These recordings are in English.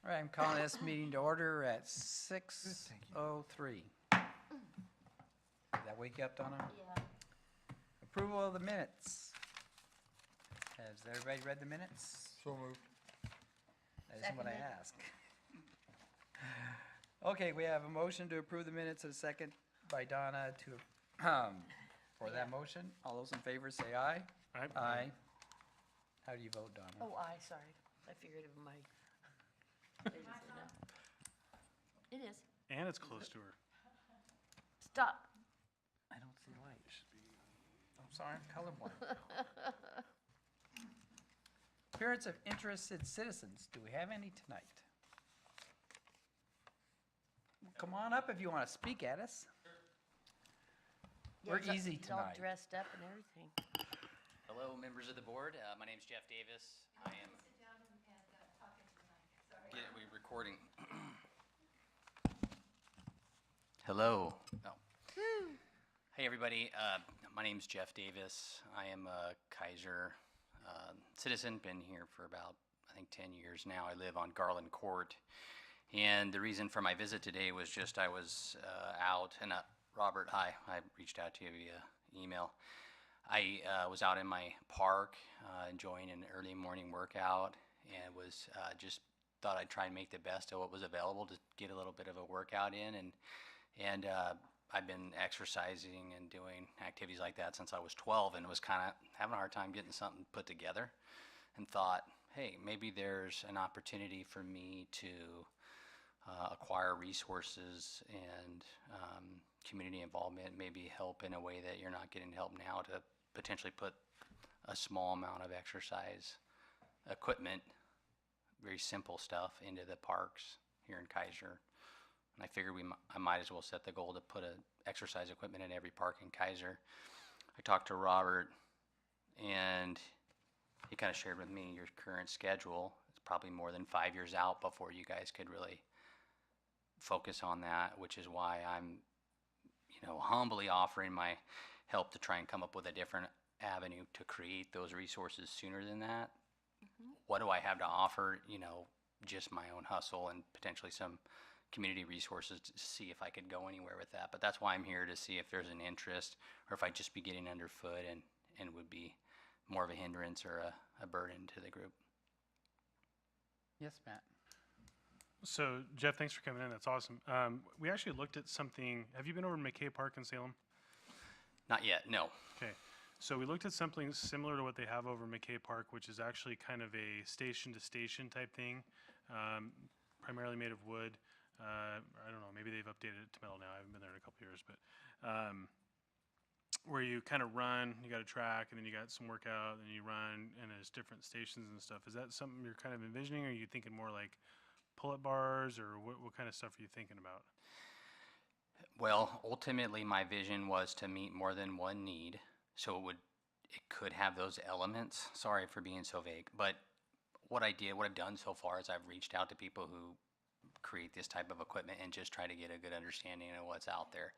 All right, I'm calling this meeting to order at 6:03. Did that wake you up, Donna? Yeah. Approval of the minutes. Has everybody read the minutes? So moved. That isn't what I Seconded. asked. Okay, we have a motion to approve the minutes and a second by Donna to, for Yeah. that motion. All those in favor say aye. Aye. Aye. How do you vote, Donna? Oh, sorry. I figured it might. I didn't say no. It is. And it's close to her. Stop. I don't see light. I'm sorry, I'm colorblind. Appearance of interested citizens. Do we have any tonight? Come on up if you want to speak at us. Yeah, We're he's- easy he's all tonight. dressed up and everything. Hello, members of the board. My name's Jeff Davis. I am. Yeah, we're recording. Hello. Oh. Hey, everybody. My name's Jeff Davis. I am a Keizer citizen. Been here for about, I think, 10 years now. I live on Garland Court. And the reason for my visit today was just I was out, and Robert, hi, I reached out to you via email. I was out in my park enjoying an early morning workout and was just thought I'd try and make the best of what was available to get a little bit of a workout in. And I've been exercising and doing activities like that since I was 12 and was kind of having a hard time getting something put together and thought, hey, maybe there's an opportunity for me to acquire resources and community involvement, maybe help in a way that you're not getting help now to potentially put a small amount of exercise equipment, very simple stuff, into the parks here in Keizer. And I figured I might as well set the goal to put exercise equipment in every park in Keizer. I talked to Robert, and he kind of shared with me your current schedule. It's probably more than 5 years out before you guys could really focus on that, which is why I'm, humbly offering my help to try and come up with a different avenue to create those resources sooner than that. What do I have to offer? Just my own hustle and potentially some community resources to see if I could go anywhere with that. But that's why I'm here, to see if there's an interest or if I'd just be getting underfoot and would be more of a hindrance or a burden to the group. Yes, Matt. So, Jeff, thanks for coming in. That's awesome. We actually looked at something. Have you been over to McKay Park in Salem? Not yet, no. Okay. So we looked at something similar to what they have over McKay Park, which is actually kind of a station-to-station type thing, primarily made of wood. I don't know, maybe they've updated it to metal now. I haven't been there in a couple years, but where you kind of run, you got a track, and then you got some workout, and you run, and there's different stations and stuff. Is that something you're kind of envisioning, or are you thinking more like pull-up bars, or what kind of stuff are you thinking about? Well, ultimately, my vision was to meet more than one need. So it could have those elements. Sorry for being so vague, but what I've done so far is I've reached out to people who create this type of equipment and just try to get a good understanding of what's out there.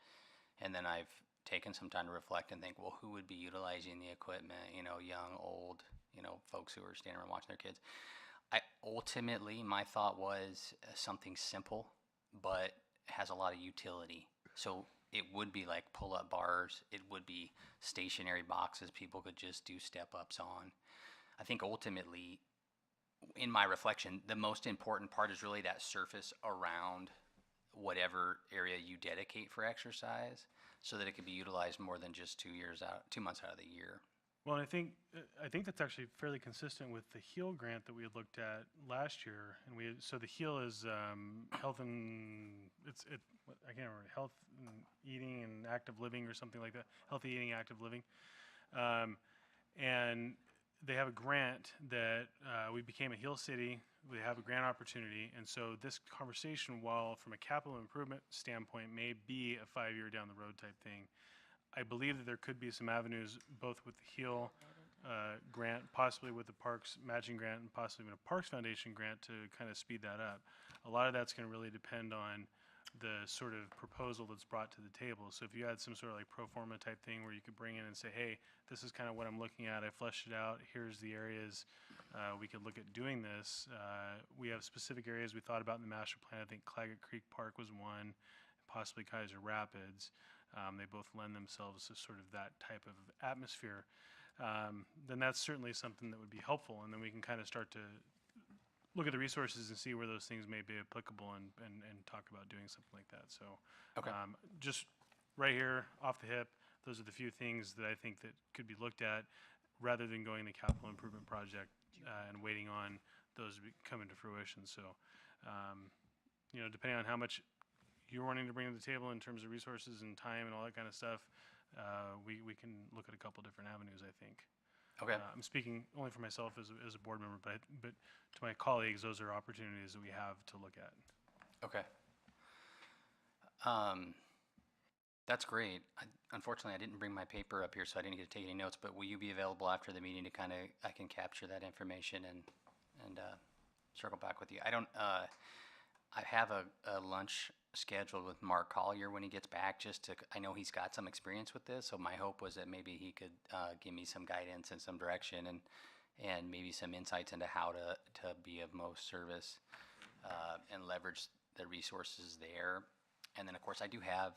And then I've taken some time to reflect and think, well, who would be utilizing the equipment? Young, old, folks who are standing around watching their kids. Ultimately, my thought was something simple, but has a lot of utility. So it would be like pull-up bars. It would be stationary boxes people could just do step-ups on. I think ultimately, in my reflection, the most important part is really that surface around whatever area you dedicate for exercise, so that it can be utilized more than just 2 months out of the year. Well, and I think that's actually fairly consistent with the HEAL grant that we had looked at last year, and so the HEAL is health and I can't remember, health and eating and active living or something like that. Healthy eating, active living, and they have a grant that we became a HEAL city. We have a grant opportunity, and so this conversation, while from a capital improvement standpoint, may be a 5-year down the road type thing. I believe that there could be some avenues, both with the HEAL grant, possibly with the Parks Matching Grant, and possibly even a Parks Foundation grant to kind of speed that up. A lot of that's going to really depend on the sort of proposal that's brought to the table. So if you had some sort of like pro forma type thing where you could bring in and say, hey, this is kind of what I'm looking at, I fleshed it out, here's the areas we could look at doing this. We have specific areas we thought about in the master plan. I think Claggett Creek Park was one, possibly Keizer Rapids. They both lend themselves to sort of that type of atmosphere. Then that's certainly something that would be helpful, and then we can kind of start to look at the resources and see where those things may be applicable and talk about doing something like that. So Okay. just right here off the hip, those are the few things that I think that could be looked at rather than going the capital improvement project and waiting on those to come into fruition. So, depending on how much you're wanting to bring to the table in terms of resources and time and all that kind of stuff, we can look at a couple different avenues, I think. Okay. I'm speaking only for myself as a board member, but to my colleagues, those are opportunities that we have to look at. Okay. That's great. Unfortunately, I didn't bring my paper up here, so I didn't get to take any notes, but will you be available after the meeting to I can capture that information and circle back with you? I have a lunch scheduled with Mark Collier when he gets back, I know he's got some experience with this, so my hope was that maybe he could give me some guidance and some direction and maybe some insights into how to be of most service and leverage the resources there. And then, of course, I do have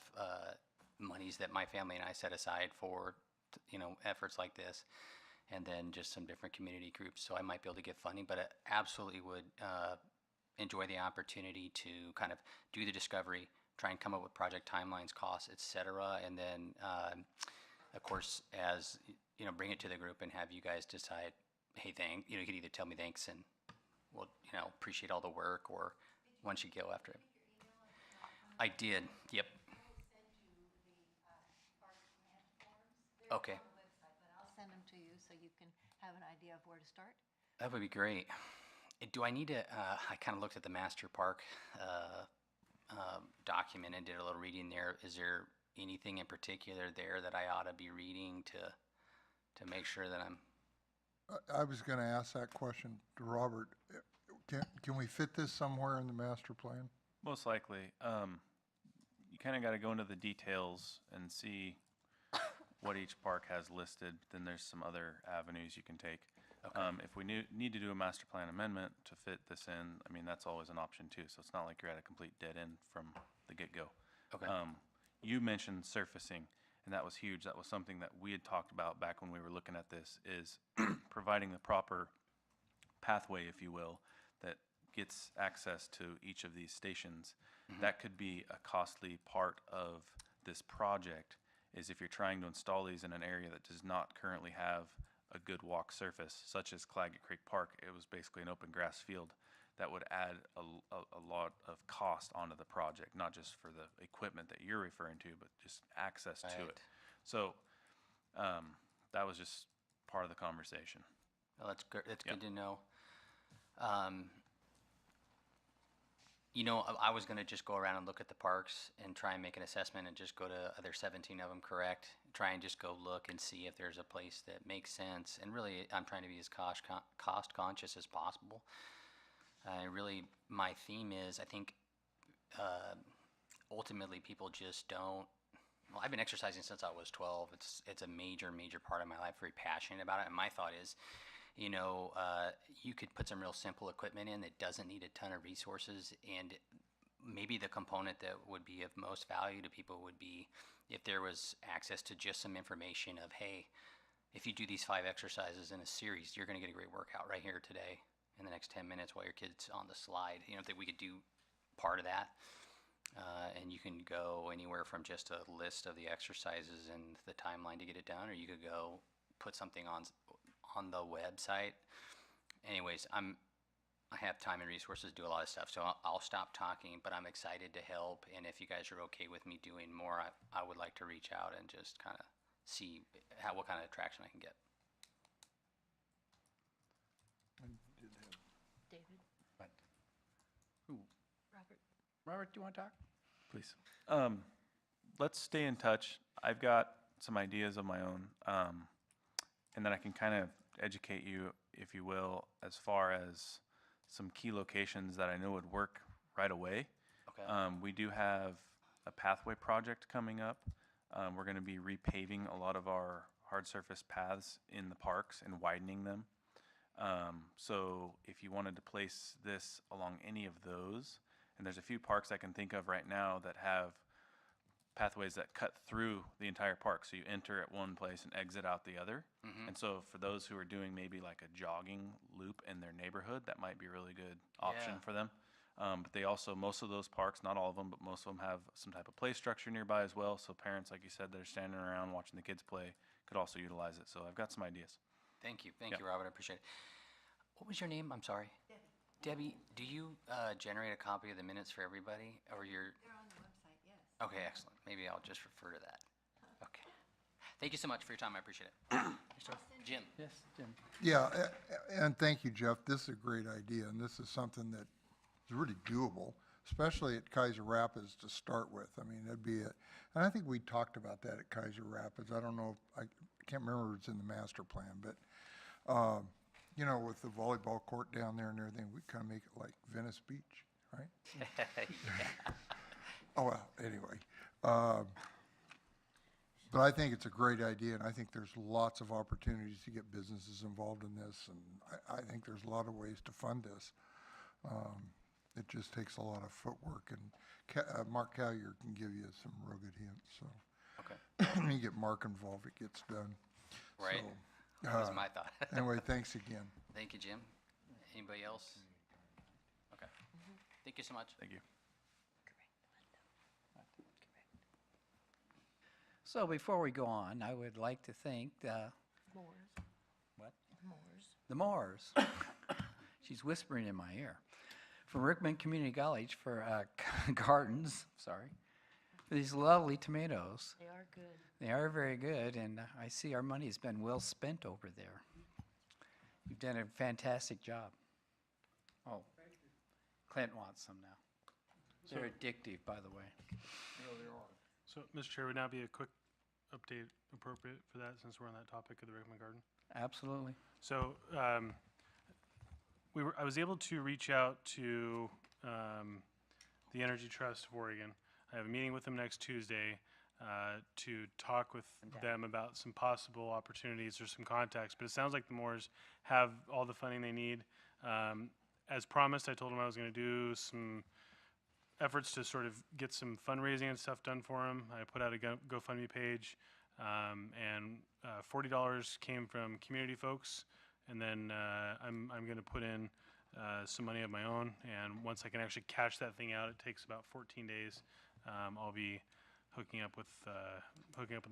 monies that my family and I set aside for, efforts like this, and then just some different community groups. So I might be able to get funding, but I absolutely would enjoy the opportunity to kind of do the discovery, try and come up with project timelines, costs, et cetera, and then, of course, as bring it to the group and have you guys decide, hey, you could either tell me thanks and we'll, appreciate all the work, or once you go after it. I did. Yep. Okay. I'll send them to you so you can have an idea of where to start. That would be great. Do I need to, I kind of looked at the master park document and did a little reading there. Is there anything in particular there that I ought to be reading to make sure that I'm... I was going to ask that question to Robert. Can we fit this somewhere in the master plan? Most likely. You kind of got to go into the details and see what each park has listed. Then there's some other avenues you can take. Okay. If we need to do a master plan amendment to fit this in, I mean, that's always an option too. So it's not like you're at a complete dead end from the get-go. Okay. You mentioned surfacing, and that was huge. That was something that we had talked about back when we were looking at this, is providing the proper pathway, if you will, that gets access to each of these stations. Mm-hmm. That could be a costly part of this project, is if you're trying to install these in an area that does not currently have a good walk surface, such as Claggett Creek Park. It was basically an open grass field. That would add a lot of cost onto the project, not just for the equipment that you're referring to, but just access to Right. it. So that was just part of the conversation. Well, that's good. That's Yep. good to know. I was going to just go around and look at the parks and try and make an assessment and just go to other 17 of them, correct? Try and just go look and see if there's a place that makes sense. And really, I'm trying to be as cost conscious as possible. Really, my theme is, I think, ultimately people just don't. Well, I've been exercising since I was 12. It's a major part of my life. Very passionate about it. And my thought is, you could put some real simple equipment in that doesn't need a ton of resources, and maybe the component that would be of most value to people would be if there was access to just some information of, hey, if you do these 5 exercises in a series, you're going to get a great workout right here today in the next 10 minutes while your kid's on the slide. That we could do part of that. And you can go anywhere from just a list of the exercises and the timeline to get it done, or you could go put something on the website. Anyways, I have time and resources to do a lot of stuff, so I'll stop talking, but I'm excited to help, and if you guys are okay with me doing more, I would like to reach out and just kind of see what kind of traction I can get. David? But, Robert? Robert, do you want to talk? Please. Let's stay in touch. I've got some ideas of my own, and then I can kind of educate you, if you will, as far as some key locations that I know would work right away. Okay. We do have a pathway project coming up. We're going to be repaving a lot of our hard surface paths in the parks and widening them. So if you wanted to place this along any of those, and there's a few parks I can think of right now that have pathways that cut through the entire park. So you enter at one place and exit out the other. And so for those who are doing maybe like a jogging loop in their neighborhood, that might be a really good option Yeah. for them. But they also, most of those parks, not all of them, but most of them have some type of play structure nearby as well. So parents, like you said, that are standing around watching the kids play could also utilize it. So I've got some ideas. Thank you. Thank Yeah. you, Robert. I appreciate it. What was your name? I'm sorry. Debbie, do you generate a copy of the minutes for everybody? Or you're. They're on the website, yes. Okay, excellent. Maybe I'll just refer to that. Okay. Thank you so much for your time. I appreciate it. Jim. Yes, Jim. Yeah, and thank you, Jeff. This is a great idea, and this is something that is really doable, especially at Keizer Rapids to start with. I mean, that'd be it. And I think we talked about that at Keizer Rapids. I don't know, I can't remember if it's in the master plan, but, you know, with the volleyball court down there and everything, we kind of make it like Venice Beach, right? Oh, well, anyway. But I think it's a great idea, and I think there's lots of opportunities to get businesses involved in this, and I think there's a lot of ways to fund this. It just takes a lot of footwork, and Mark Callier can give you some real good hints, so. Okay. When you get Mark involved, it gets done. Right. So, That was my thought. Anyway, thanks again. Thank you, Jim. Anybody else? Okay. Thank you so much. Thank you. So before we go on, I would like to thank Moors. What? Moors. the Moors. She's whispering in my ear. From Rickman Community College for gardens, sorry, for these lovely tomatoes. They are good. They are very good, and I see our money's been well spent over there. You've done a fantastic job. Oh, Clint wants some now. They're addictive, by the way. So, Mr. Chair, would now be a quick update appropriate for that since we're on that topic of the Rickman Garden? Absolutely. So, I was able to reach out to the Energy Trust of Oregon. I have a meeting with them next Tuesday to talk with them about some possible opportunities or some contacts. But it sounds like the Moors have all the funding they need. As promised, I told them I was going to do some efforts to sort of get some fundraising and stuff done for them. I put out a GoFundMe page, and $40 came from community folks, and then I'm going to put in some money of my own. And once I can actually cash that thing out, it takes about 14 days. I'll be hooking up with the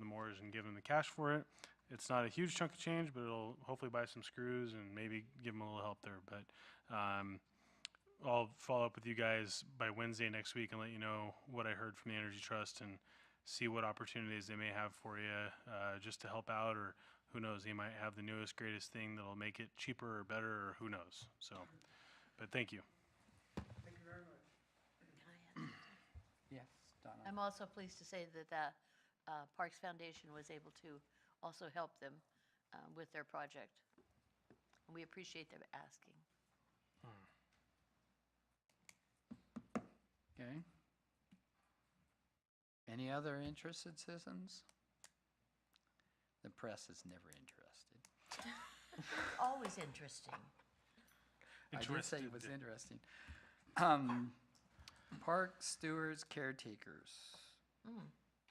Moors and giving them the cash for it. It's not a huge chunk of change, but it'll hopefully buy some screws and maybe give them a little help there. But I'll follow up with you guys by Wednesday next week and let you know what I heard from the Energy Trust and see what opportunities they may have for you just to help out, or who knows, they might have the newest, greatest thing that'll make it cheaper or better, or who knows. So, but thank you. Can I add something? Yes, Donna. I'm also pleased to say that the Parks Foundation was able to also help them with their project. And we appreciate them asking. Okay. Any other interested citizens? The press is never interested. Always interesting. I did say it was Interested. interesting. Park stewards, caretakers.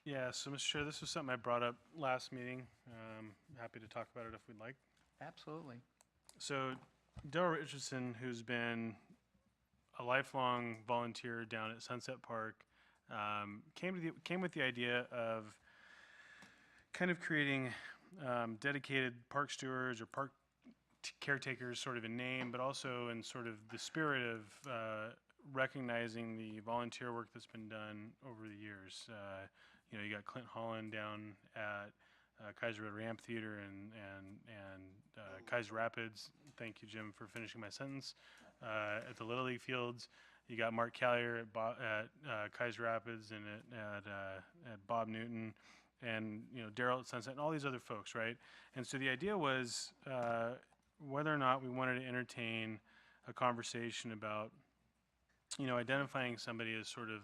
Yeah, so Mr. Chair, this was something I brought up last meeting. Happy to talk about it if we'd like. Absolutely. So Daryl Richardson, who's been a lifelong volunteer down at Sunset Park, came with the idea of kind of creating dedicated park stewards or park caretakers, sort of in name, but also in sort of the spirit of recognizing the volunteer work that's been done over the years. You know, you got Clint Holland down at Keizer River Amphitheater and Keizer Rapids. Thank you, Jim, for finishing my sentence. At the Little League fields, you got Mark Callier at Keizer Rapids and at Bob Newton, and Daryl at Sunset, and all these other folks, right? And so the idea was whether or not we wanted to entertain a conversation about identifying somebody as sort of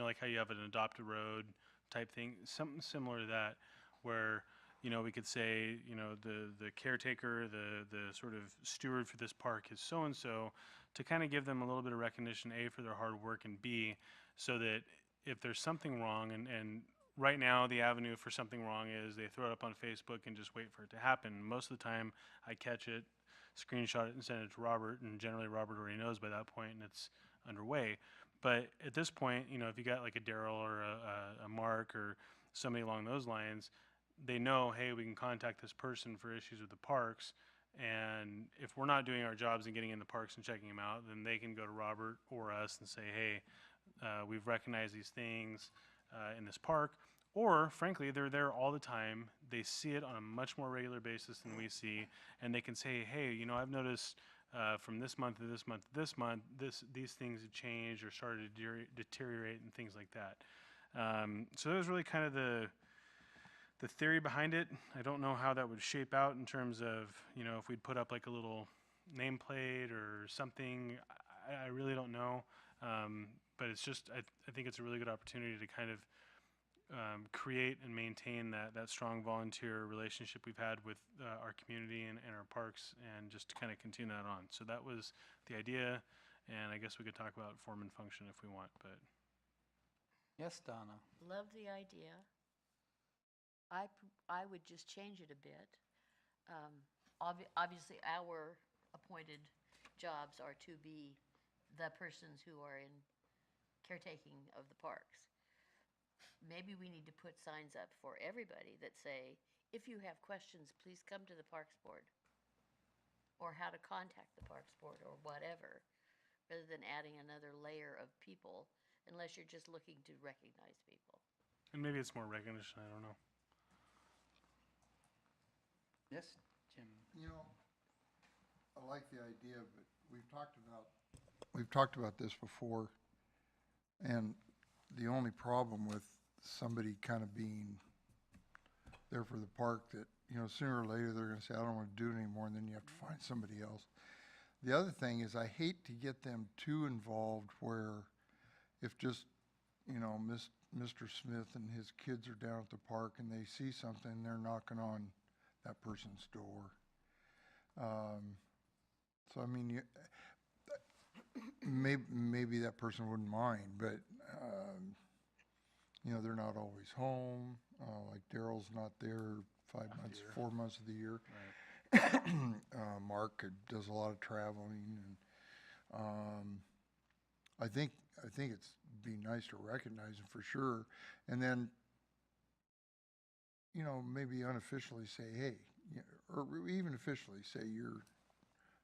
like how you have an adopted road type thing, something similar to that, where we could say, the caretaker, the sort of steward for this park is so-and-so, to kind of give them a little bit of recognition, A, for their hard work, and B, so that if there's something wrong, and right now the avenue for something wrong is they throw it up on Facebook and just wait for it to happen. Most of the time I catch it, screenshot it, and send it to Robert, and generally Robert already knows by that point and it's underway. But at this point, if you got like a Daryl or a Mark or somebody along those lines, they know, hey, we can contact this person for issues with the parks. And if we're not doing our jobs and getting in the parks and checking them out, then they can go to Robert or us and say, hey, we've recognized these things in this park. Or, frankly, they're there all the time. They see it on a much more regular basis than we see. And they can say, hey, I've noticed from this month to this month to this month, these things have changed or started to deteriorate and things like that. So that was really kind of the theory behind it. I don't know how that would shape out in terms of, if we'd put up like a little nameplate or something. I really don't know. But it's just, I think it's a really good opportunity to kind of create and maintain that strong volunteer relationship we've had with our community and our parks, and just to kind of continue that on. So that was the idea, and I guess we could talk about form and function if we want, but. Yes, Donna. Love the idea. I would just change it a bit. Obviously, our appointed jobs are to be the persons who are in caretaking of the parks. Maybe we need to put signs up for everybody that say, if you have questions, please come to the Parks Board, or how to contact the Parks Board, or whatever, rather than adding another layer of people, unless you're just looking to recognize people. And maybe it's more recognition, I don't know. Yes, Jim. I like the idea, but we've talked about this before, and the only problem with somebody kind of being there for the park, that sooner or later they're going to say, I don't want to do it anymore, and then you have to find somebody else. The other thing is, I hate to get them too involved where if just Mr. Smith and his kids are down at the park and they see something, they're knocking on that person's door. So I mean, maybe that person wouldn't mind, but they're not always home. Like Daryl's not there 5 months, 4 months of the year. Right. Mark does a lot of traveling, and I think it's be nice to recognize him for sure, and then maybe unofficially say, hey, or even officially say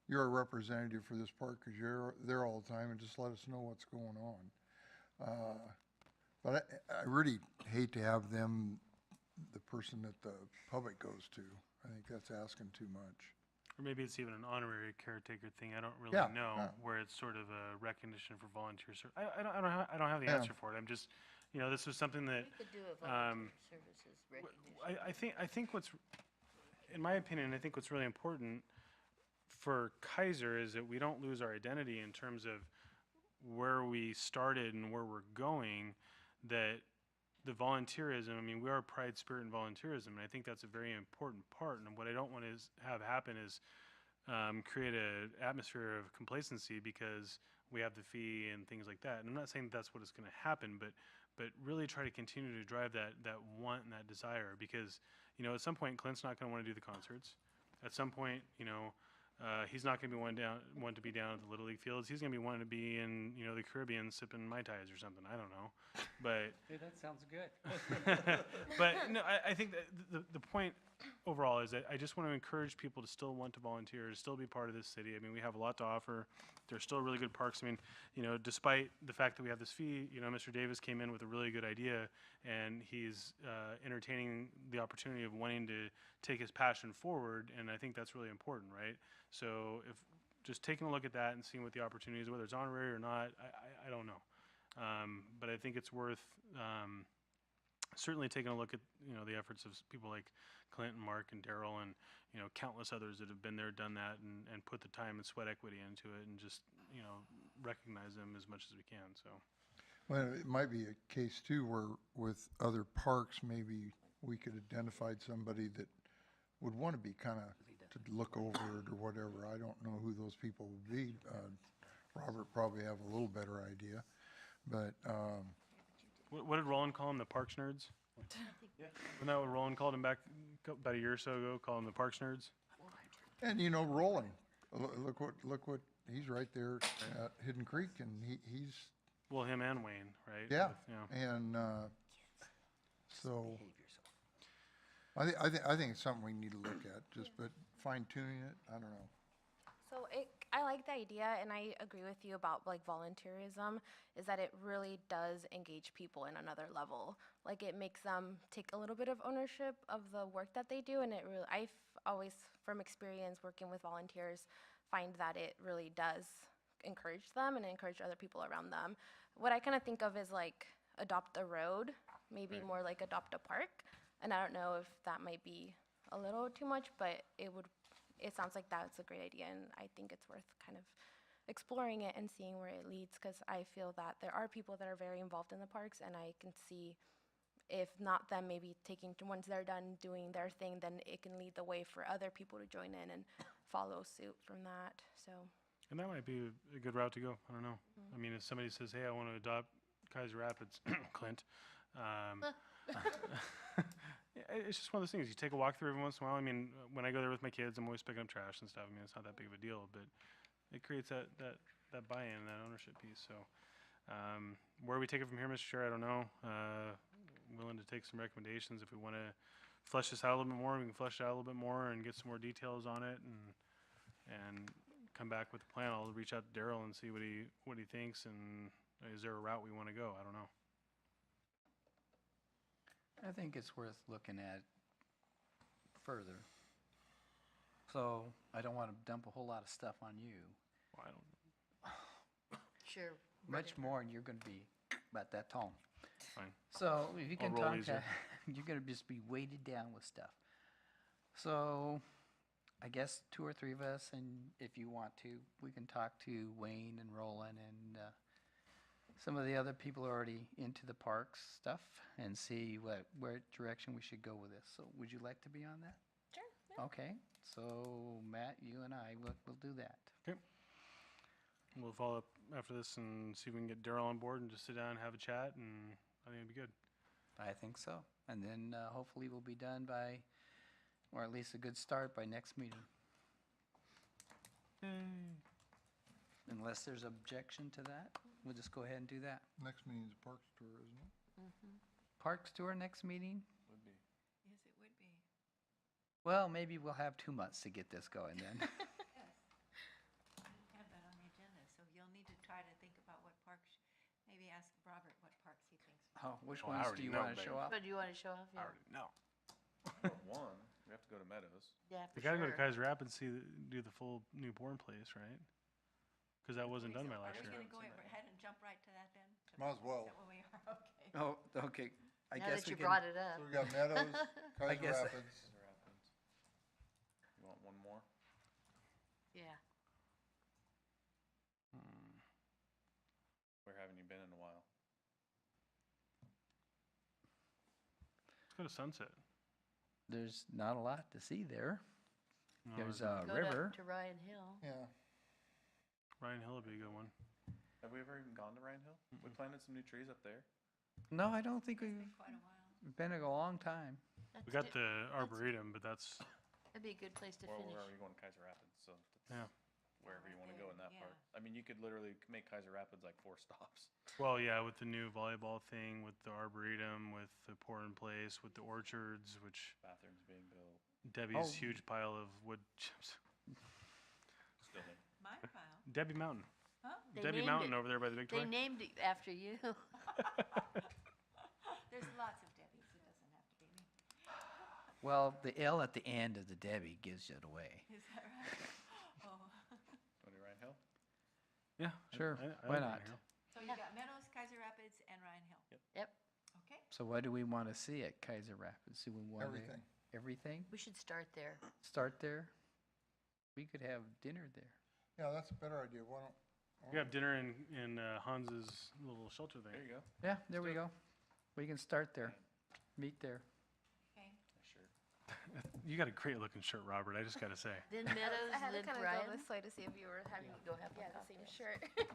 you're a representative for this park because you're there all the time, and just let us know what's going on. But I really hate to have them the person that the public goes to. I think that's asking too much. Or maybe it's even an honorary caretaker thing. I don't really know, where it's sort of a recognition for volunteers. I don't have the answer for it. I'm just, this was something that. We could do a volunteer services recognition. I think what's, in my opinion, I think what's really important for Keizer is that we don't lose our identity in terms of where we started and where we're going. That the volunteerism, I mean, we are pride, spirit, and volunteerism, and I think that's a very important part. And what I don't want to have happen is create an atmosphere of complacency because we have the fee and things like that. And I'm not saying that's what is going to happen, but really try to continue to drive that want and that desire, because at some point Clint's not going to want to do the concerts. At some point, he's not going to be one to be down at the Little League fields. He's going to be wanting to be in the Caribbean sipping Mai Tais or something. I don't know, but Hey, that sounds good. but no, I think that the point overall is that I just want to encourage people to still want to volunteer, to still be part of this city. I mean, we have a lot to offer. There's still really good parks. I mean, despite the fact that we have this fee, Mr. Davis came in with a really good idea, and he's entertaining the opportunity of wanting to take his passion forward, and I think that's really important, right? So if just taking a look at that and seeing what the opportunity is, whether it's honorary or not, I don't know. But I think it's worth certainly taking a look at the efforts of people like Clint and Mark and Daryl and countless others that have been there, done that, and put the time and sweat equity into it, and just recognize them as much as we can. So, well, it might be a case too where with other parks, maybe we could identify somebody that would want to be kind of, to look over it or whatever. I don't know who those people would be. Robert probably have a little better idea, but, What did Roland call them? The Parks nerds? Wasn't that what Roland called them back about a year or so ago? Call them the Parks nerds? and Roland, look what, he's right there at Hidden Creek, and he's, Well, him and Wayne, right? yeah, With, and, so, I think it's something we need to look at, but fine tuning it, I don't know. So I like the idea, and I agree with you about like volunteerism, is that it really does engage people in another level. Like it makes them take a little bit of ownership of the work that they do, and it really, I've always, from experience working with volunteers, find that it really does encourage them and encourage other people around them. What I kind of think of is like adopt a road, maybe Right. more like adopt a park, and I don't know if that might be a little too much, but it sounds like that's a great idea, and I think it's worth kind of exploring it and seeing where it leads, because I feel that there are people that are very involved in the parks, and I can see, if not them maybe taking, once they're done doing their thing, then it can lead the way for other people to join in and follow suit from that, so. And that might be a good route to go. I don't know. I mean, if somebody says, hey, I want to adopt Keizer Rapids, Clint, yeah, it's just one of those things. You take a walk through every once in a while. I mean, when I go there with my kids, I'm always picking up trash and stuff. I mean, it's not that big of a deal, but it creates that buy-in, that ownership piece. So where we take it from here, Mr. Chair, I don't know. Willing to take some recommendations. If we want to flesh this out a little bit more, we can flesh it out a little bit more and get some more details on it and come back with a plan. I'll reach out to Daryl and see what he thinks, and is there a route we want to go? I don't know. I think it's worth looking at further. So I don't want to dump a whole lot of stuff on you. Well, I don't. Sure. Much whatever. more, and you're going to be about that tall. Fine. So if you can roll talk easier. to, you're going to just be weighted down with stuff. So I guess 2 or 3 of us, and if you want to, we can talk to Wayne and Roland and some of the other people already into the parks stuff and see where direction we should go with this. So would you like to be on that? Sure. Yeah. Okay, so Matt, you and I will do that. We'll follow up after this and see if we can get Daryl on board and just sit down and have a chat, and I think it'd be good. I think so. And then hopefully we'll be done by, or at least a good start by next meeting. Unless there's objection to that, we'll just go ahead and do that. Next meeting's a parks tour, isn't it? Parks tour next meeting? Would be. Yes, it would be. Well, maybe we'll have 2 months to get this going then. Yes. I didn't have that on the agenda, so you'll need to try to think about what parks, maybe ask Robert what parks he thinks. Oh, which Well, I ones do already you know, want to babe. show off? But do you want to show off? I already know. One, we have to go to Meadows. Yeah, We for gotta go to sure. Keizer Rapids, do the full new born place, right? Because that wasn't done by last Are we year. gonna go ahead and jump right to that then? Might as well. Is that where we are? Okay. Oh, okay. I Now guess that we you can. brought it up. So we got Meadows, Keizer guess- Rapids. Keizer Rapids. You want one more? Yeah. Where haven't you been in a while? Let's go to Sunset. There's not a lot to see there. No, There's there's a Go river. to Ryan Hill. Yeah. Ryan Hill would be a good one. Have we ever even gone to Ryan Hill? We planted some new trees up there. No, I don't think we've Been quite a while. been a long time. We got the Arboretum, but that's, That'd be a good place to Well, finish. where are you going? Keizer Rapids, so yeah. that's wherever you want to go in that Yeah. part. I mean, you could literally make Keizer Rapids like 4 stops. Well, yeah, with the new volleyball thing, with the Arboretum, with the pour in place, with the orchards, which Bathrooms being built. Debbie's Oh. huge pile of wood chips. Still there. My pile. Debbie Mountain. Huh? They Debbie named Mountain it- over there by the big They toy. named it after you. There's lots of Debbies. It doesn't have to be me. Well, the L at the end of the Debbie gives it away. Is that right? Oh. Go to Ryan Hill? Yeah, Sure, I why like not? Ryan Hill. So you got Meadows, Keizer Rapids, and Ryan Hill. Yep. Okay. So what do we want to see at Keizer Rapids? Do we want Everything. Everything? We should start there. Start there? We could have dinner there. Yeah, that's a better idea. Why don't? We have dinner in Hans's little shelter There there. you go. Yeah, there we go. We can start there. Meet there. Okay. You got a great looking shirt, Robert. I just got to say. Then Meadows, I had to then kind of Brian. go this way to see if you were having Go have one yeah, the same cocktail. shirt.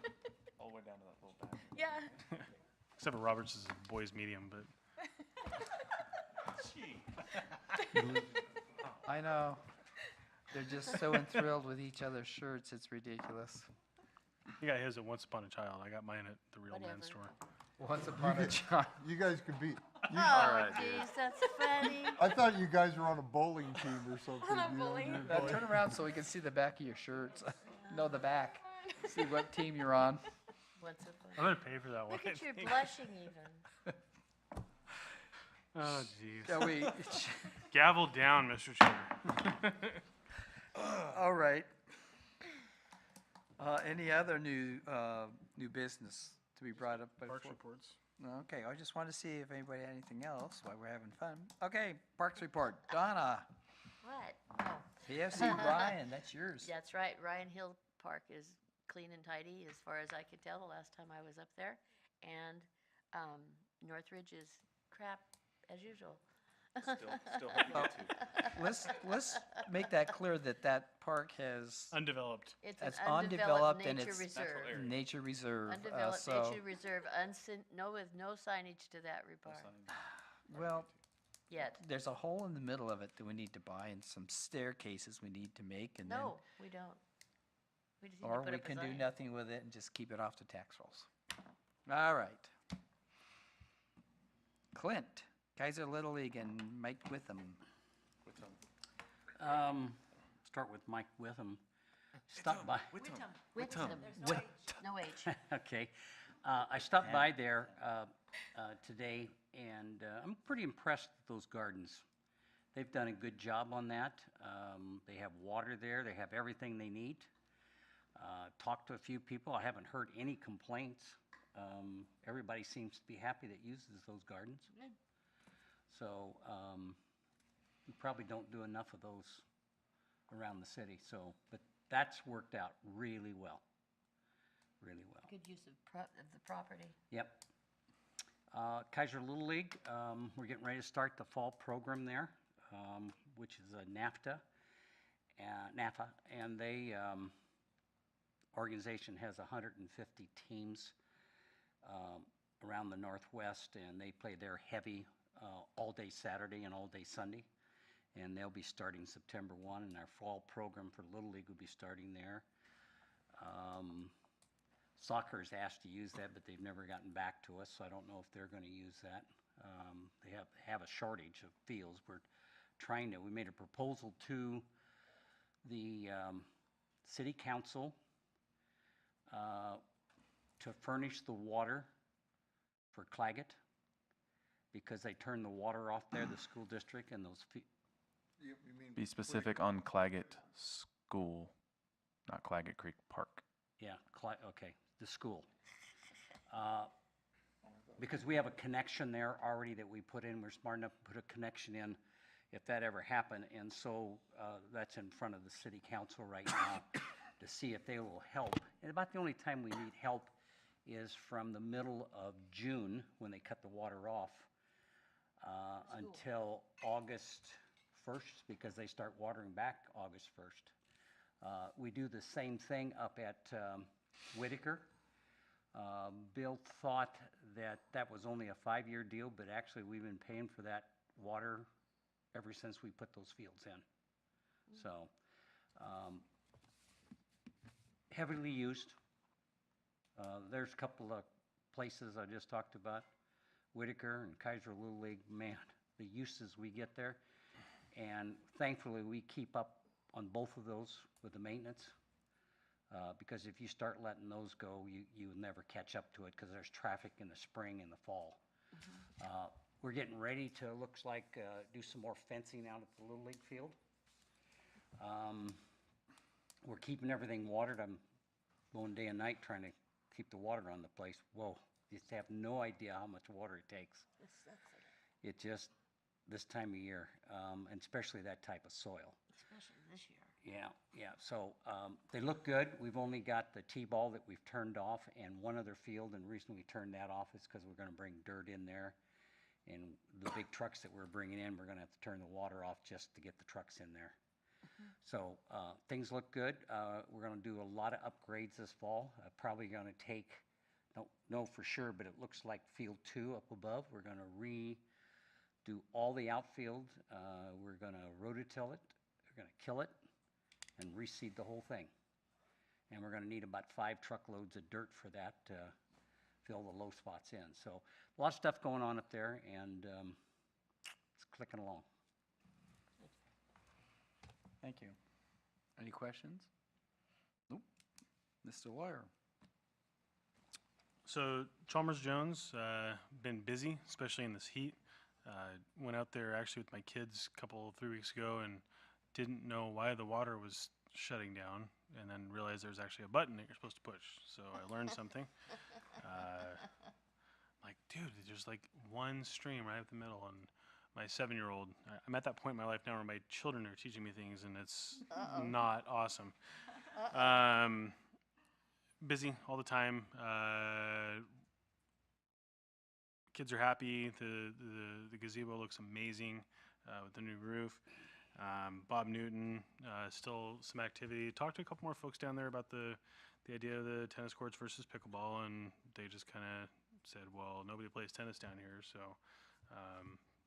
All the way down to that little bag. Yeah. Except for Robert's is a boy's medium, but I know. They're just so enthralled with each other's shirts, it's ridiculous. he got his at Once Upon a Child. I got mine at the Real Whatever. Men's Store. Once upon a time. You guys compete. Oh, geez, that's funny. I thought you guys were on a bowling team or something. On a you know, bowling. you're Now going- turn around so we can see the back of your shirts. No, the back. See what team you're on. What's it I'm funny? going to pay for that one. Look I at your think. blushing even. Oh, jeez. Shall we? Gavel down, Mr. Chair. All right. Any other new business to be brought up? Parks before- reports. Okay, I just wanted to see if anybody had anything else while we're having fun. Okay, Parks report. Donna, What? Oh, PFC Ryan, that's yours. that's right. Ryan Hill Park is clean and tidy as far as I could tell the last time I was up there. And Northridge is crap as usual. Still hoping to. Let's make that clear that that park has, Undeveloped. It's It's an undeveloped undeveloped and nature it's reserve. area. nature reserve. Undeveloped so, nature reserve, with no signage to that report well, yet. there's a hole in the middle of it that we need to buy and some staircases we need to make and No, we don't. We just need to or put we up a can do sign. nothing with it and just keep it off the tax rolls. All right. Clint, Keizer Little League and Mike Witham. Start with Mike Witham. Stop by, Witham. Witham. No H. okay. I stopped by there today, and I'm pretty impressed with those gardens. They've done a good job on that. They have water there. They have everything they need. Talked to a few people. I haven't heard any complaints. Everybody seems to be happy that uses those gardens. Good. So we probably don't do enough of those around the city. So, but that's worked out really well. Really well. Good use of the property. Yep. Keizer Little League, we're getting ready to start the fall program there, which is a NAFA, and they, organization has 150 teams around the Northwest, and they play their heavy all day Saturday and all day Sunday, and they'll be starting September 1, and our fall program for Little League will be starting there. Soccer is asked to use that, but they've never gotten back to us, so I don't know if they're going to use that. They have a shortage of fields. We're trying to, we made a proposal to the city council to furnish the water for Claggett because they turn the water off there, the school district, and those You mean Be specific on Claggett School, not Claggett Creek Park. yeah, okay, the school. Because we have a connection there already that we put in, we're smart enough to put a connection in if that ever happened, and so that's in front of the city council right now to see if they will help. And about the only time we need help is from the middle of June, when they cut the water off, until August 1st, because they start watering back August 1st. We do the same thing up at Whitaker. Bill thought that that was only a 5-year deal, but actually we've been paying for that water ever since we put those fields in. So, heavily used. There's a couple of places I just talked about, Whitaker and Keizer Little League, man, the uses we get there. And thankfully, we keep up on both of those with the maintenance. Because if you start letting those go, you'll never catch up to it because there's traffic in the spring and the fall. We're getting ready to, looks like, do some more fencing out at the Little League field. We're keeping everything watered. I'm going day and night trying to keep the water on the place. Whoa, you just have no idea how much water it takes. It just, this time of year, and especially that type of soil. Especially this year. Yeah. So they look good. We've only got the T-ball that we've turned off and one other field, and the reason we turned that off is because we're going to bring dirt in there And the big trucks that we're bringing in, we're gonna have to turn the water off just to get the trucks in there. So, things look good. We're gonna do a lot of upgrades this fall. Probably gonna take, don't know for sure, but it looks like field 2 up above. We're gonna redo all the outfield. We're gonna rototill it, we're gonna kill it, and reseed the whole thing. And we're gonna need about 5 truckloads of dirt for that to fill the low spots in. So, a lot of stuff going on up there, and it's clicking along. Thank you. Any questions? Nope. Mr. Lawyer? So Chalmers Jones, been busy, especially in this heat. Went out there actually with my kids a 3 weeks ago and didn't know why the water was shutting down, and then realized there's actually a button that you're supposed to push. So I learned something. Like, dude, there's like one stream right up the middle, and my 7-year-old, I'm at that point in my life now where my children are teaching me things, and it's not awesome. Busy all the time. Kids are happy. The gazebo looks amazing with the new roof. Bob Newton, still some activity. Talked to a couple more folks down there about the idea of the tennis courts versus pickleball, and they just kind of said, well, nobody plays tennis down here, so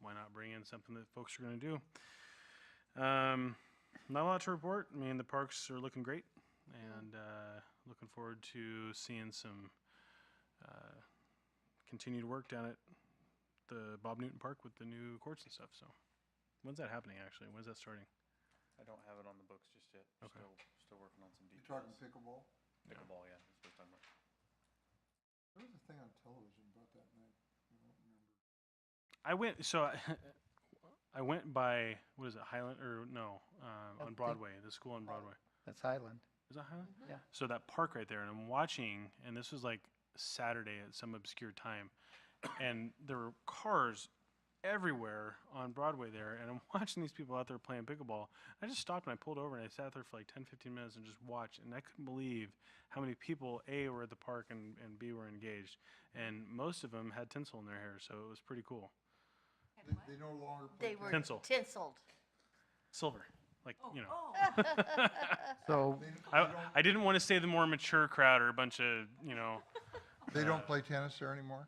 why not bring in something that folks are going to do? Not a lot to report. I mean, the parks are looking great, and looking forward to seeing some continued work down at the Bob Newton Park with the new courts and stuff. So, when's that happening? Actually, when's that starting? I don't have it on the books just yet. Okay. Still working on some You details. talking pickleball? Pickleball, yeah. That's what we're talking about. There was a thing on television about that night. I don't remember. I went. So I went by what is it, Highland or no? On think- Broadway, the school on Broadway. That's Highland. Is that Highland? Yeah. So that park right there, and I'm watching, and this was like Saturday at some obscure time, and there were cars everywhere on Broadway there, and I'm watching these people out there playing pickleball. I just stopped and I pulled over and I sat there for like 10, 15 minutes and just watched, and I couldn't believe how many people, A, were at the park, and B, were engaged. And most of them had tinsel in their hair, so it was pretty cool. They no longer play They were tennis. Tinsel. tinseled. Silver, like, you know. So, I didn't want to say the more mature crowd or a bunch of, you know. They don't play tennis there anymore?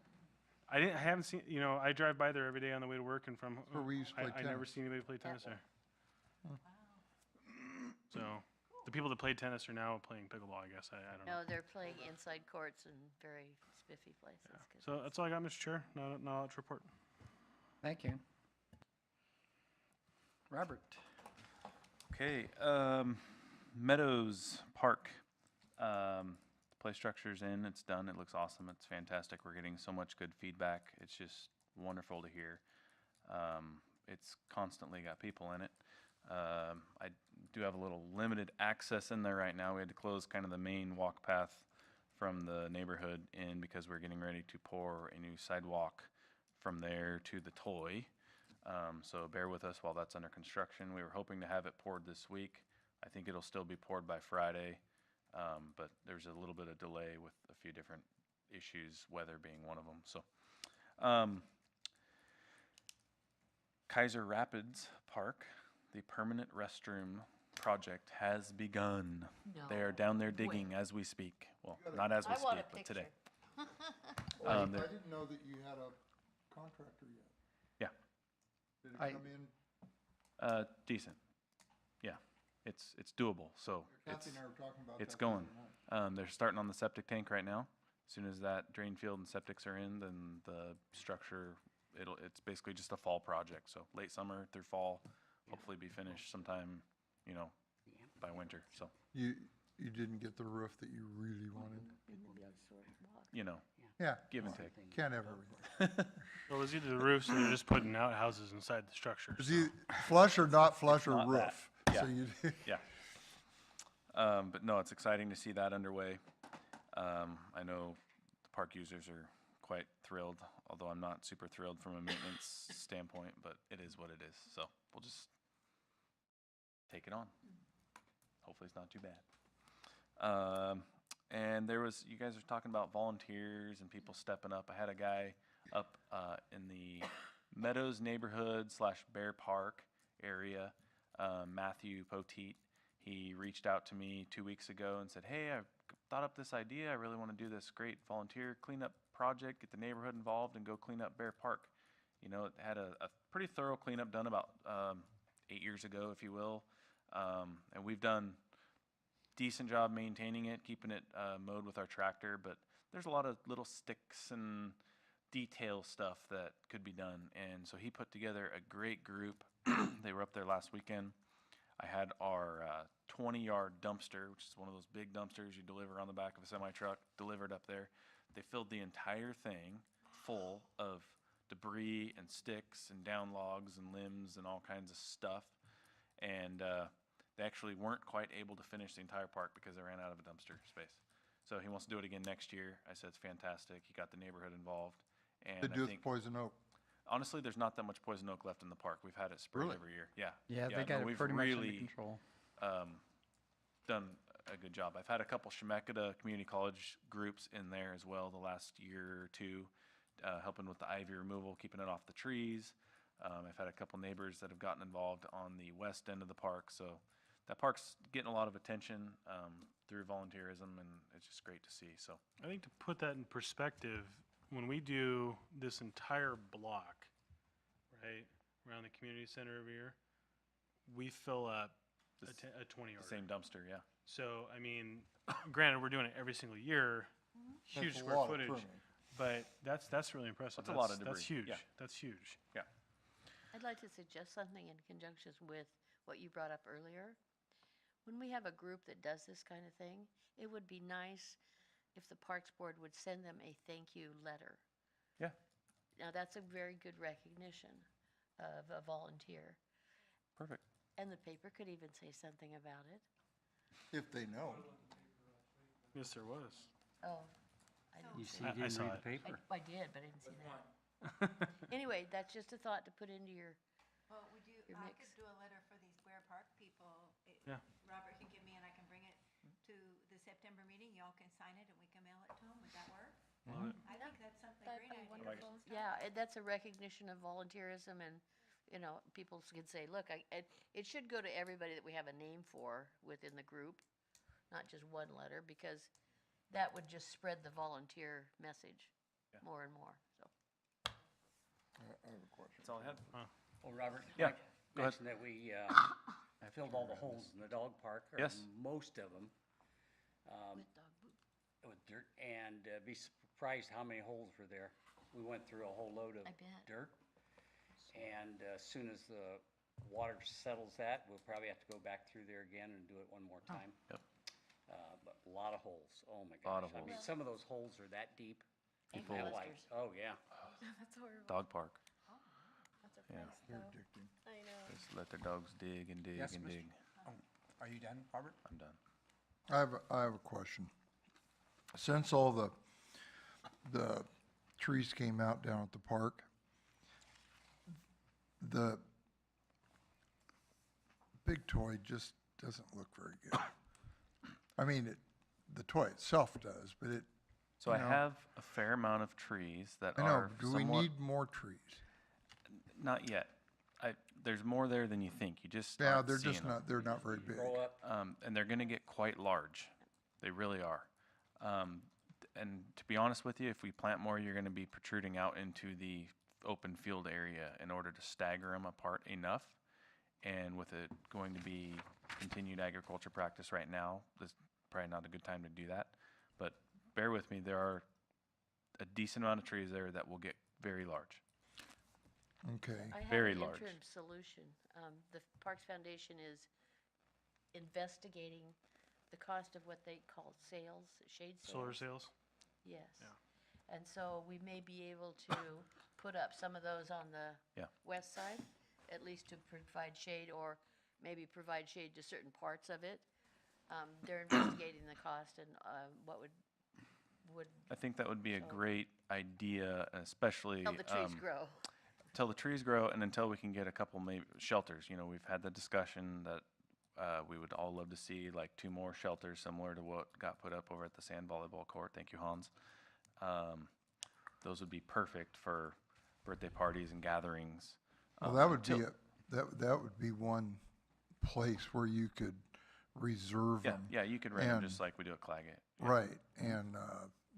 I haven't seen, you know, I drive by there every day on the way to work and from. Where we used to play I never tennis. seen anybody play tennis there. So, the people that played tennis are now playing pickleball, I guess. I don't know. No, they're playing inside courts in very spiffy places. 'cause So that's all I got, Mr. Chair. Not a lot to report. thank you. Robert? Okay, Meadows Park. The play structure's in, it's done, it looks awesome, it's fantastic. We're getting so much good feedback. It's just wonderful to hear. It's constantly got people in it. I do have a little limited access in there right now. We had to close kind of the main walk path from the neighborhood in because we're getting ready to pour a new sidewalk from there to the toy. So bear with us while that's under construction. We were hoping to have it poured this week. I think it'll still be poured by Friday, but there's a little bit of delay with a few different issues, weather being one of them. So, Keizer Rapids Park, the permanent restroom project has begun. They are down there digging as we speak. Well, not as we I want speak, a but today. picture. I they're- didn't know that you had a contractor yet. Yeah. Did it I- come in? Decent. Yeah, it's doable. So Kathy and I were talking about that. it's the going. other night. They're starting on the septic tank right now. As soon as that drain field and septics are in, then the structure, it's basically just a fall project. So late summer through fall, hopefully be finished sometime, by winter. So, You didn't get the roof that you really wanted? Yeah, give and take. can't have everything. Well, it's either the roofs or they're just putting outhouses inside the structure. Is you flush or not flush or Not that. roof? Yeah. So you, Yeah. But no, it's exciting to see that underway. I know the park users are quite thrilled, although I'm not super thrilled from a maintenance standpoint, but it is what it is. So we'll just take it on. Hopefully it's not too bad. And you guys are talking about volunteers and people stepping up. I had a guy up in the Meadows neighborhood / Bear Park area, Matthew Poteet. He reached out to me 2 weeks ago and said, hey, I thought up this idea. I really want to do this great volunteer cleanup project, get the neighborhood involved and go clean up Bear Park. You know, it had a pretty thorough cleanup done about 8 years ago, if you will. And we've done decent job maintaining it, keeping it mowed with our tractor, but there's a lot of little sticks and detail stuff that could be done. And so he put together a great group. They were up there last weekend. I had our 20-yard dumpster, which is one of those big dumpsters you deliver on the back of a semi-truck, delivered up there. They filled the entire thing full of debris and sticks and down logs and limbs and all kinds of stuff. And they actually weren't quite able to finish the entire park because they ran out of a dumpster space. So he wants to do it again next year. I said it's fantastic. He got the neighborhood involved. And They I do with think, poison oak. honestly, there's not that much poison oak left in the park. We've had it sprayed Really? every year. Yeah. Yeah, no, they got it we've pretty much under really, control. done a good job. I've had a couple Chemeketa community college groups in there as well the last year or two, helping with the ivy removal, keeping it off the trees. I've had a couple neighbors that have gotten involved on the west end of the park. So that park's getting a lot of attention through volunteerism, and it's just great to see. So I think to put that in perspective, when we do this entire block, right, around the community center over here, we fill up a This- 20 the yard. same dumpster, yeah. So, I mean, granted, we're doing it every single year, huge That's a square lot of footage, pruning. but that's really impressive. That's a lot of That's debris, huge. yeah. That's huge. I'd like to suggest something in conjunction with what you brought up earlier. When we have a group that does this kind of thing, it would be nice if the Parks Board would send them a thank you letter. Yeah. Now, that's a very good recognition of a volunteer. Perfect. And the paper could even say something about it. If they know. Yes, there was. Oh, I didn't You see see, I you didn't saw read it. the paper. I did, but I didn't see that. Anyway, that's just a thought to put into your, Well, would you, Your I mix. could do a letter for these Ware Park people. Yeah. Robert can give me and I can bring it to the September meeting. Y'all can sign it and we can mail it to them. Would that work? Love it. I think that's something That'd great be idea. wonderful. yeah, that's a recognition of volunteerism and, you know, people can say, look, it should go to everybody that we have a name for within the group, not just one letter, because that would just spread the volunteer message Yeah. more and more, so. I have a question. That's all I had. Well, Robert, Yeah, I go ahead. mentioned that we filled all the holes in the dog park, or Yes. most of them, With dog poop. with dirt, and be surprised how many holes were there. We went through a whole load of I bet. dirt, and as soon as the water settles that, we'll probably have to go back through there again and do it one more time. Yep. But a lot of holes, oh my Lot gosh. of I mean, holes. some of those holes are that deep. People- I like, Gangbusters. oh, yeah. That's horrible. Dog park. That's a Yeah. place, They're though. addicting. I know. Just let their dogs dig and dig Yes, and Mr. dig. Are you done, Robert? I'm done. I have a question. Since all the trees came out down at the park, the big toy just doesn't look very good. I mean, the toy itself does, but it, So I No. have a fair amount of trees that I know, are do we somewhat, need more trees? not yet. There's more there than you think. You just Yeah, aren't they're seeing just them. not, they're not very big. Grow up, And they're going to get quite large. They really are. And to be honest with you, if we plant more, you're going to be protruding out into the open field area in order to stagger them apart enough. And with it going to be continued agriculture practice right now, this is probably not a good time to do that. But bear with me, there are a decent amount of trees there that will get very large. Okay, I have Very an large. interim solution. The Parks Foundation is investigating the cost of what they call sales, shade sales. Solar sales. Yes. Yeah. And so we may be able to put up some of those on the Yeah. west side, at least to provide shade, or maybe provide shade to certain parts of it. They're investigating the cost and what would I think that would be a So- great idea, especially help the trees grow. until the trees grow and until we can get a couple maybe shelters. You know, we've had the discussion that we would all love to see like 2 more shelters similar to what got put up over at the sand volleyball court. Thank you, Hans. Those would be perfect for birthday parties and gatherings. Well, that would be until- that would be one place where you could reserve Yeah, them. yeah, you could rent them and- just like we do at Claggett. Yeah. Right, and,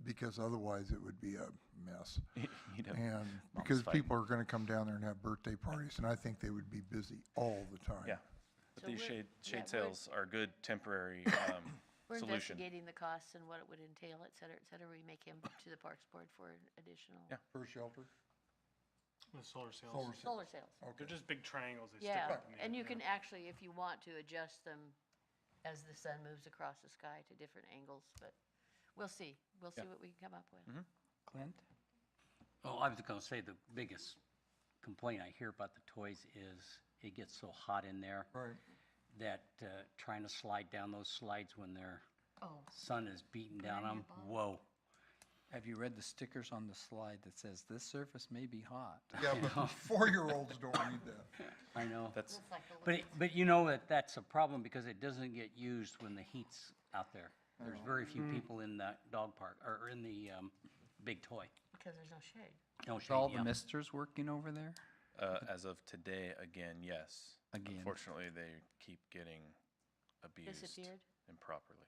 because otherwise it would be a mess. You know, And mom's because fighting. people are gonna come down there and have birthday parties, and I think they would be busy all the time. Yeah. But So these we're- shade yeah, sales are good temporary We're solution. investigating the costs and what it would entail, et cetera, et cetera. We may come to the Parks Board for additional Yeah. For shelter? The solar sales. Solar sales. solar sales. Okay. They're just big triangles they Yeah, stick up in the air. and you yeah. can actually, if you want to, adjust them as the sun moves across the sky to different angles, but we'll see. We'll see Yeah. what we can come up with. Clint? Well, I was gonna say the biggest complaint I hear about the toys is it gets so hot in there Right. that trying to slide down those slides when their Oh, sun is beating down Burn them, your bottom. whoa. Have you read the stickers on the slide that says, "This surface may be hot"? Yeah, but 4-year-olds don't read that. I know. That's, looks like a But, little. but you know that that's a problem because it doesn't get used when the heat's out there. There's very few people in the dog park, or in the big toy. Because there's no shade. No Is shade, all the yeah. misters working over there? as of today, again, yes. Again. Unfortunately, they keep getting abused Disappeared? improperly.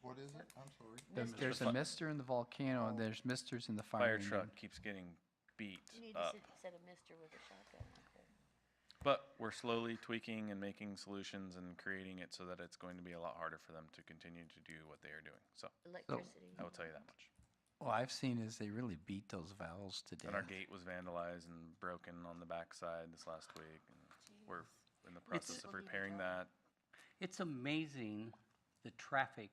What is it? I'm sorry. There's a mister in the volcano, and there's misters in the Fire fire truck keeps getting beat You need to up. set a mister with a shotgun out there. But we're slowly tweaking and making solutions and creating it so that it's going to be a lot harder for them to continue to do what they are doing. So Electricity. I will tell you that much. What I've seen is they really beat those valves to death. And our gate was vandalized and broken on the backside this last week. And we're in the process of People need to repairing go. that. It's amazing the traffic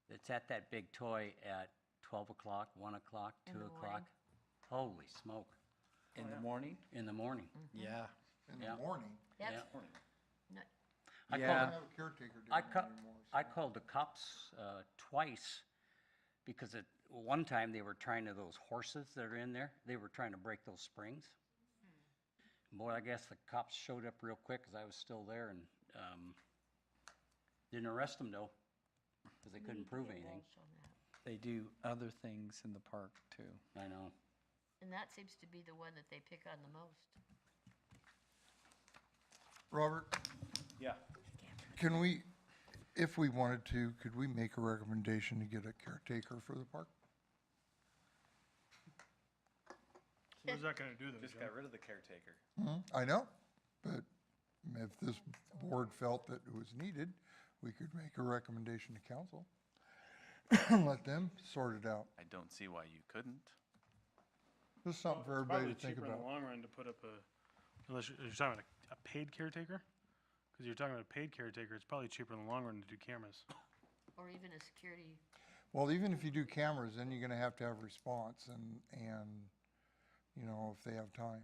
that's at that big toy at 12 o'clock, 1 o'clock, In 2 the o'clock. Holy smoke, In the morning? in the morning. Yeah. In Yeah. the morning. Yep. Yeah. No, I Yeah. Don't called, have a caretaker doing I it ca- anymore. I so- called the cops twice because at one time they were trying to, those horses that are in there, they were trying to break those springs. Boy, I guess the cops showed up real quick because I was still there and didn't arrest them though, because they couldn't prove anything. Walsh on that. They do other things in the park too. I know. And that seems to be the one that they pick on the most. Robert, Yeah. can we, if we wanted to, could we make a recommendation to get a caretaker for the park? What's that gonna do though, Just Jim? got rid of the caretaker. I know, but if this board felt that it was needed, we could make a recommendation to council. Let them sort it out. I don't see why you couldn't. This is something for It's everybody probably to think cheaper in about. the long run to put up a, unless you're talking about a paid caretaker? Because you're talking about a paid caretaker, it's probably cheaper in the long run to do cameras. Or even a security, Well, even if you do cameras, then you're gonna have to have response and, you know, if they have time.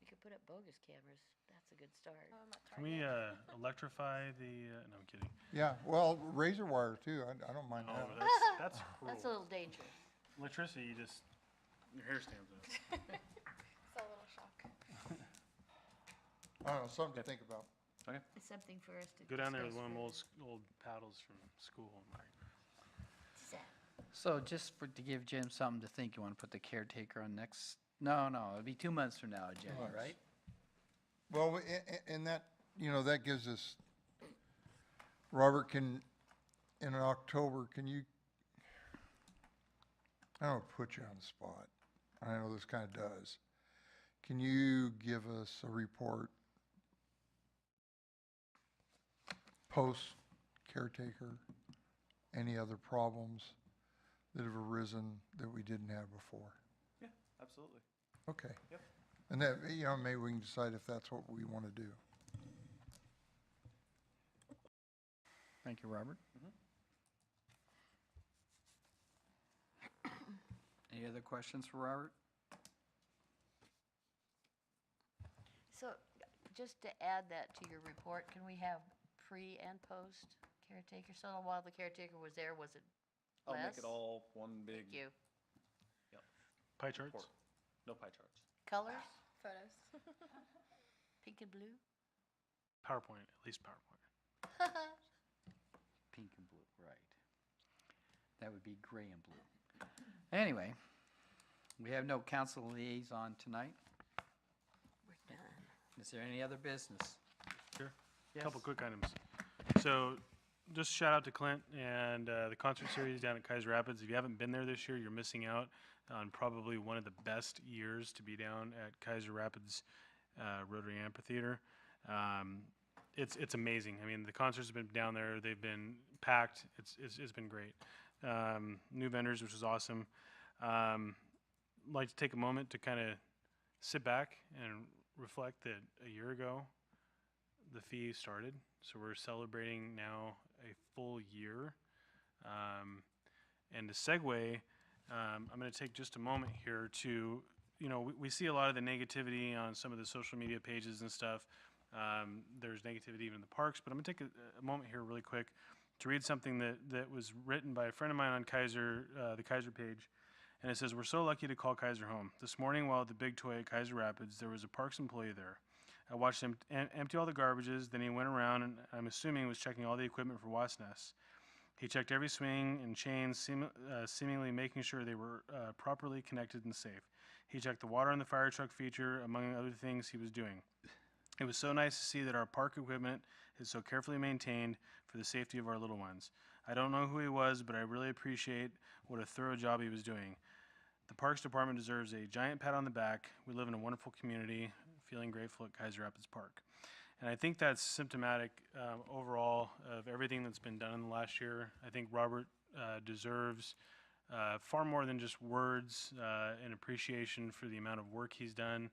you could put up bogus cameras. That's a good start. Can we electrify the, no, I'm kidding. Yeah, well, razor wire too, I don't mind Oh, that. that's That's a cruel. little dangerous. Electricity, you just, your hair stands up. It's a little shock. I don't know, something to think about. It's something for us to Go down there with discuss one of them further. old paddles from school. and like, So just to give Jim something to think, you want to put the caretaker on next, no, it'd be 2 months from now, Jenny, months. right? Well, and that, you know, that gives us, Robert, in October, can you, I don't put you on the spot. I know this kind of does. Can you give us a report post caretaker, any other problems that have arisen that we didn't have before? Yeah, absolutely. Okay. Yep. And that, you know, maybe we can decide if that's what we want to do. Thank you, Robert. Any other questions for Robert? So, just to add that to your report, can we have pre and post caretaker? So while the caretaker was there, was it I'll less? make it all one big. Thank you. Pie charts? report. No pie charts. Colors, Photos. pink and blue? PowerPoint, at least PowerPoint. Pink and blue, right. That would be gray and blue. Anyway, We have no council liaison tonight. We're done. Is there any other business? Sure. Yes. Couple quick items. So, just shout out to Clint and the concert series down at Keizer Rapids. If you haven't been there this year, you're missing out on probably one of the best years to be down at Keizer Rapids Rotary Amphitheater. It's amazing. I mean, the concerts have been down there. They've been packed. It's been great. New vendors, which was awesome. Like to take a moment to kind of sit back and reflect that a year ago the fee started, so we're celebrating now a full year. And to segue, I'm going to take just a moment here to, we see a lot of the negativity on some of the social media pages and stuff. There's negativity even in the parks, but I'm going to take a moment here really quick to read something that was written by a friend of mine on Keizer, the Keizer page. And it says, "We're so lucky to call Keizer home. This morning while at the Big Toy at Keizer Rapids, there was a parks employee there. I watched him empty all the garbages, then he went around and I'm assuming was checking all the equipment for wasp nests. He checked every swing and chain, seemingly making sure they were properly connected and safe. He checked the water on the fire truck feature, among other things he was doing. It was so nice to see that our park equipment is so carefully maintained for the safety of our little ones. I don't know who he was, but I really appreciate what a thorough job he was doing. The Parks Department deserves a giant pat on the back. We live in a wonderful community, feeling grateful at Keizer Rapids Park." And I think that's symptomatic overall of everything that's been done in the last year. I think Robert deserves far more than just words and appreciation for the amount of work he's done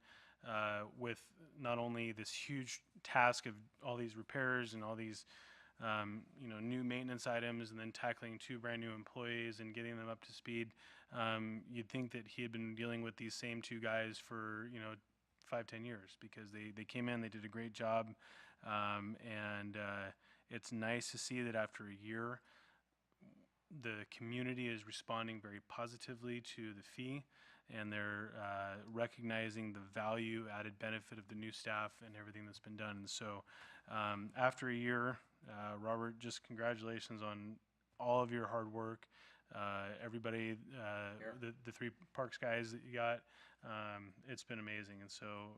with not only this huge task of all these repairs and all these new maintenance items, and then tackling 2 brand new employees and getting them up to speed. You'd think that he had been dealing with these same 2 guys for 5-10 years, because they came in, they did a great job, and it's nice to see that after a year the community is responding very positively to the fee, and they're recognizing the value added benefit of the new staff and everything that's been done. And so after a year, Robert, just congratulations on all of your hard work. Everybody, the 3 parks guys that you got, it's been amazing. And so,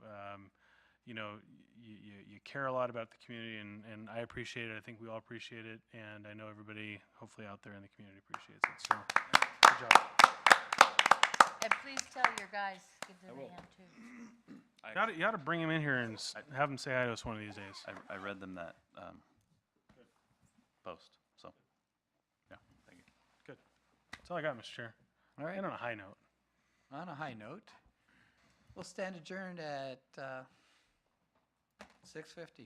you care a lot about the community, and I appreciate it. I think we all appreciate it, and I know everybody, hopefully out there in the community, appreciates it. So, good job. And please tell your guys, give them a hand too. You ought to bring him in here and have him say hi to us one of these days. I read them that post, so, yeah, thank you. Good. That's all I got, Mr. Chair. All right. And on a high note. On a high note, we'll stand adjourned at 6:50.